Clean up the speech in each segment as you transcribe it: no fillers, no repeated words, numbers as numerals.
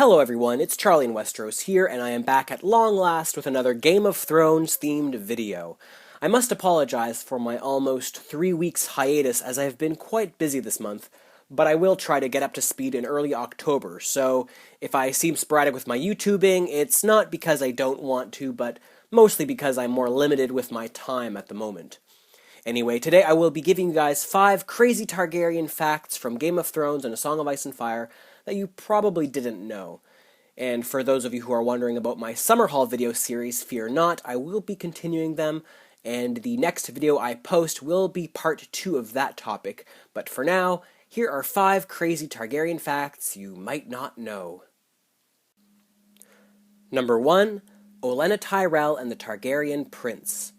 Hello everyone, it's Charlie in Westeros here, and I am back at long last with another Game of Thrones themed video. I must apologize for my almost 3 weeks hiatus as I have been quite busy this month, but I will try to get up to speed in early October, so if I seem sporadic with my YouTubing, it's not because I don't want to, but mostly because I'm more limited with my time at the moment. Anyway, today I will be giving you guys 5 crazy Targaryen facts from Game of Thrones and A Song of Ice and Fire that you probably didn't know. And for those of you who are wondering about my Summer Haul video series, fear not, I will be continuing them, and the next video I post will be part 2 of that topic. But for now, here are 5 crazy Targaryen facts you might not know. Number 1. Olenna Tyrell and the Targaryen Prince.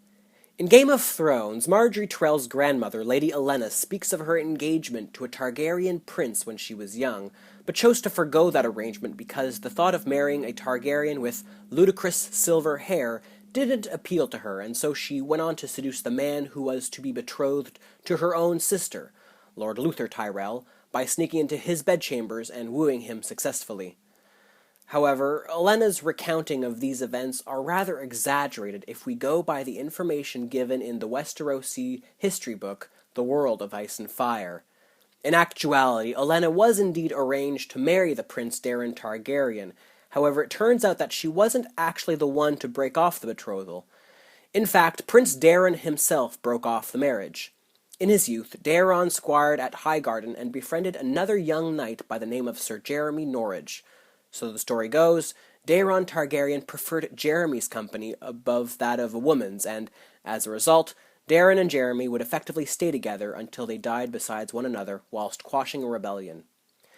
In Game of Thrones, Margaery Tyrell's grandmother, Lady Olenna, speaks of her engagement to a Targaryen prince when she was young, but chose to forgo that arrangement because the thought of marrying a Targaryen with ludicrous silver hair didn't appeal to her, and so she went on to seduce the man who was to be betrothed to her own sister, Lord Luther Tyrell, by sneaking into his bedchambers and wooing him successfully. However, Olenna's recounting of these events are rather exaggerated if we go by the information given in the Westerosi history book, The World of Ice and Fire. In actuality, Olenna was indeed arranged to marry the Prince Daeron Targaryen. However, it turns out that she wasn't actually the one to break off the betrothal. In fact, Prince Daeron himself broke off the marriage. In his youth, Daeron squired at Highgarden and befriended another young knight by the name of Sir Jeremy Norridge. So the story goes, Daeron Targaryen preferred Jeremy's company above that of a woman's, and, as a result, Daeron and Jeremy would effectively stay together until they died beside one another whilst quashing a rebellion.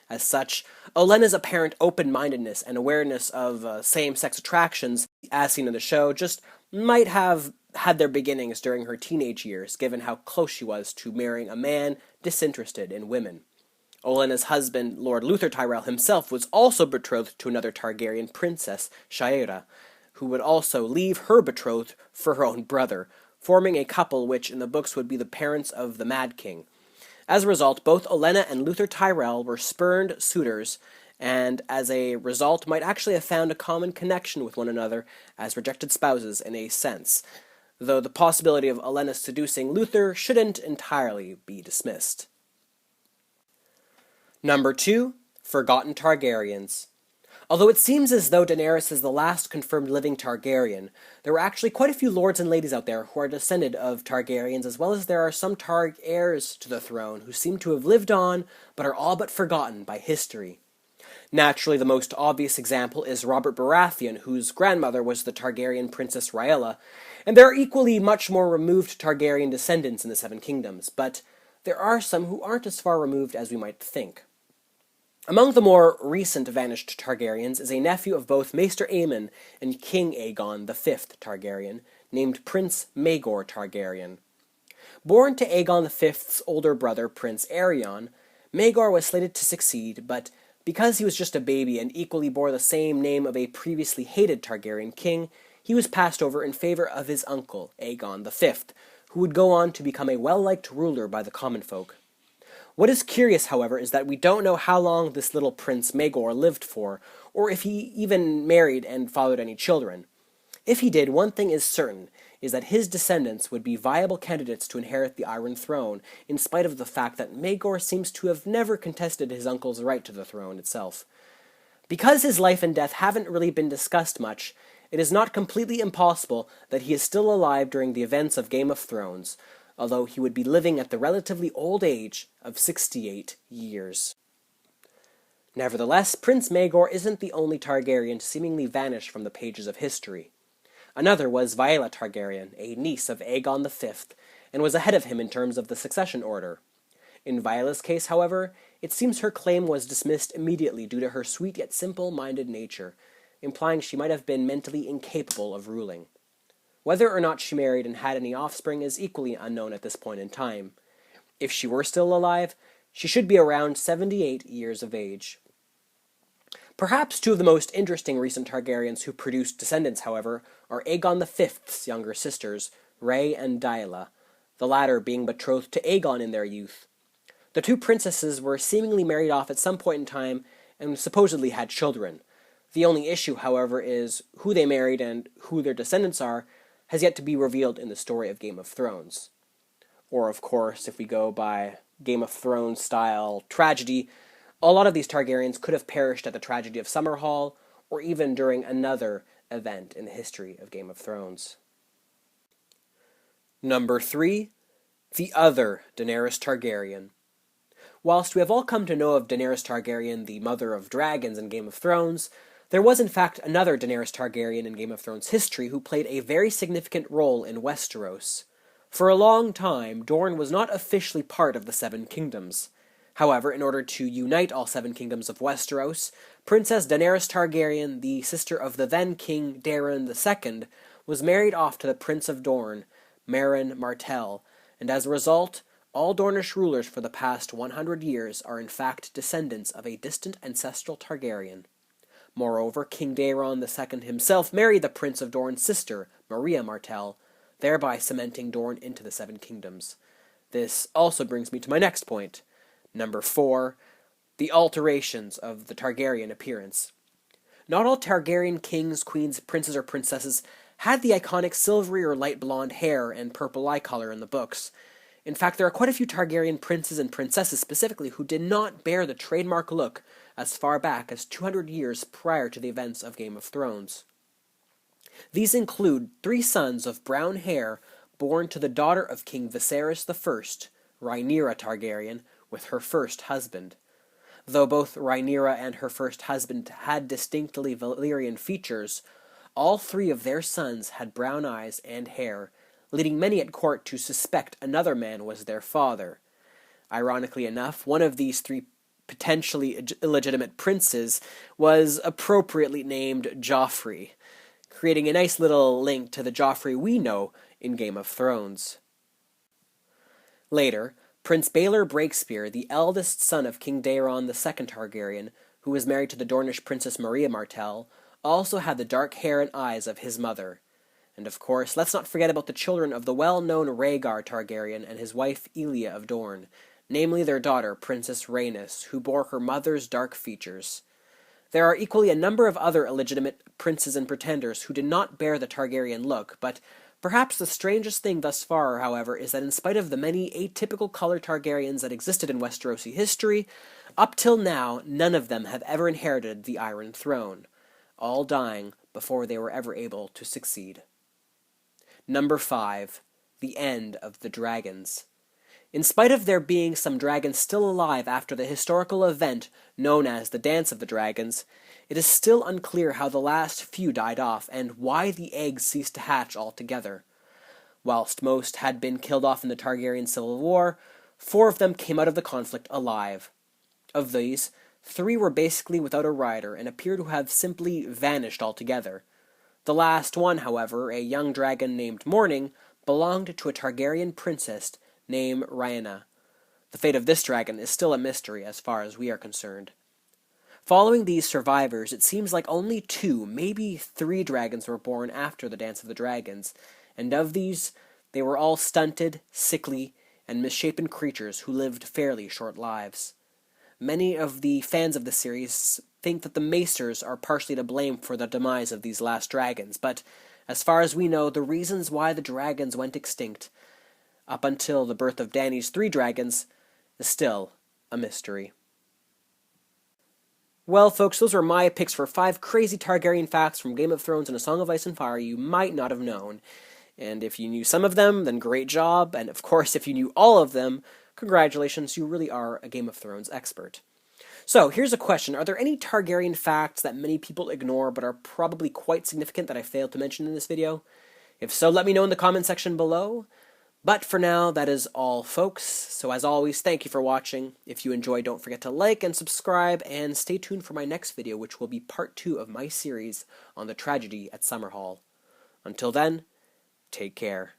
As such, Olenna's apparent open-mindedness and awareness of same-sex attractions, as seen in the show, just might have had their beginnings during her teenage years, given how close she was to marrying a man disinterested in women. Olenna's husband, Lord Luther Tyrell himself, was also betrothed to another Targaryen princess, Shaira, who would also leave her betrothed for her own brother, forming a couple which in the books would be the parents of the Mad King. As a result, both Olenna and Luther Tyrell were spurned suitors, and as a result might actually have found a common connection with one another as rejected spouses in a sense, though the possibility of Olenna seducing Luther shouldn't entirely be dismissed. Number 2. Forgotten Targaryens. Although it seems as though Daenerys is the last confirmed living Targaryen, there are actually quite a few lords and ladies out there who are descended of Targaryens, as well as there are some Targ heirs to the throne who seem to have lived on, but are all but forgotten by history. Naturally, the most obvious example is Robert Baratheon, whose grandmother was the Targaryen princess Rhaella, and there are equally much more removed Targaryen descendants in the Seven Kingdoms, but there are some who aren't as far removed as we might think. Among the more recent vanished Targaryens is a nephew of both Maester Aemon and King Aegon V Targaryen, named Prince Maegor Targaryen. Born to Aegon V's older brother, Prince Aerion, Maegor was slated to succeed, but because he was just a baby and equally bore the same name of a previously hated Targaryen king, he was passed over in favor of his uncle, Aegon V, who would go on to become a well-liked ruler by the common folk. What is curious, however, is that we don't know how long this little Prince Maegor lived for, or if he even married and fathered any children. If he did, one thing is certain, is that his descendants would be viable candidates to inherit the Iron Throne, in spite of the fact that Maegor seems to have never contested his uncle's right to the throne itself. Because his life and death haven't really been discussed much, it is not completely impossible that he is still alive during the events of Game of Thrones, although he would be living at the relatively old age of 68 years. Nevertheless, Prince Maegor isn't the only Targaryen to seemingly vanish from the pages of history. Another was Vaela Targaryen, a niece of Aegon V, and was ahead of him in terms of the succession order. In Vaela's case, however, it seems her claim was dismissed immediately due to her sweet yet simple-minded nature, implying she might have been mentally incapable of ruling. Whether or not she married and had any offspring is equally unknown at this point in time. If she were still alive, she should be around 78 years of age. Perhaps two of the most interesting recent Targaryens who produced descendants, however, are Aegon V's younger sisters, Rhae and Daela, the latter being betrothed to Aegon in their youth. The two princesses were seemingly married off at some point in time and supposedly had children, The only issue, however, is who they married and who their descendants are has yet to be revealed in the story of Game of Thrones. Or, of course, if we go by Game of Thrones style tragedy, a lot of these Targaryens could have perished at the tragedy of Summerhall, or even during another event in the history of Game of Thrones. Number 3. The other Daenerys Targaryen. Whilst we have all come to know of Daenerys Targaryen, the mother of dragons in Game of Thrones, there was in fact another Daenerys Targaryen in Game of Thrones history who played a very significant role in Westeros. For a long time, Dorne was not officially part of the Seven Kingdoms. However, in order to unite all seven kingdoms of Westeros, Princess Daenerys Targaryen, the sister of the then King Daeron II, was married off to the Prince of Dorne, Meryn Martell, and as a result, all Dornish rulers for the past 100 years are in fact descendants of a distant ancestral Targaryen. Moreover, King Daeron II himself married the Prince of Dorne's sister, Maria Martell, thereby cementing Dorne into the Seven Kingdoms. This also brings me to my next point. Number 4. The alterations of the Targaryen appearance. Not all Targaryen kings, queens, princes, or princesses had the iconic silvery or light blonde hair and purple eye color in the books. In fact, there are quite a few Targaryen princes and princesses specifically who did not bear the trademark look as far back as 200 years prior to the events of Game of Thrones. These include 3 sons of brown hair born to the daughter of King Viserys I, Rhaenyra Targaryen, with her first husband. Though both Rhaenyra and her first husband had distinctly Valyrian features, all 3 of their sons had brown eyes and hair, leading many at court to suspect another man was their father. Ironically enough, one of these 3 potentially illegitimate princes was appropriately named Joffrey, creating a nice little link to the Joffrey we know in Game of Thrones. Later, Prince Baelor Breakspear, the eldest son of King Daeron II Targaryen, who was married to the Dornish princess Maria Martell, also had the dark hair and eyes of his mother. And of course, let's not forget about the children of the well-known Rhaegar Targaryen and his wife Elia of Dorne, namely their daughter, Princess Rhaenys, who bore her mother's dark features. There are equally a number of other illegitimate princes and pretenders who did not bear the Targaryen look, but perhaps the strangest thing thus far, however, is that in spite of the many atypical color Targaryens that existed in Westerosi history, up till now, none of them have ever inherited the Iron Throne, all dying before they were ever able to succeed. Number 5. The End of the Dragons. In spite of there being some dragons still alive after the historical event known as the Dance of the Dragons, it is still unclear how the last few died off and why the eggs ceased to hatch altogether. Whilst most had been killed off in the Targaryen Civil War, 4 of them came out of the conflict alive. Of these, 3 were basically without a rider and appear to have simply vanished altogether. The last one, however, a young dragon named Morning, belonged to a Targaryen princess named Rhaena. The fate of this dragon is still a mystery as far as we are concerned. Following these survivors, it seems like only 2, maybe 3 dragons were born after the Dance of the Dragons, and of these, they were all stunted, sickly, and misshapen creatures who lived fairly short lives. Many of the fans of the series think that the Maesters are partially to blame for the demise of these last dragons, but as far as we know, the reasons why the dragons went extinct up until the birth of Dany's 3 dragons is still a mystery. Well, folks, those were my picks for 5 crazy Targaryen facts from Game of Thrones and A Song of Ice and Fire you might not have known. And if you knew some of them, then great job. And of course, if you knew all of them, congratulations, you really are a Game of Thrones expert. So, here's a question. Are there any Targaryen facts that many people ignore but are probably quite significant that I failed to mention in this video? If so, let me know in the comment section below. But for now, that is all, folks. So as always, thank you for watching. If you enjoyed, don't forget to like and subscribe, and stay tuned for my next video, which will be part 2 of my series on the tragedy at Summerhall. Until then, take care.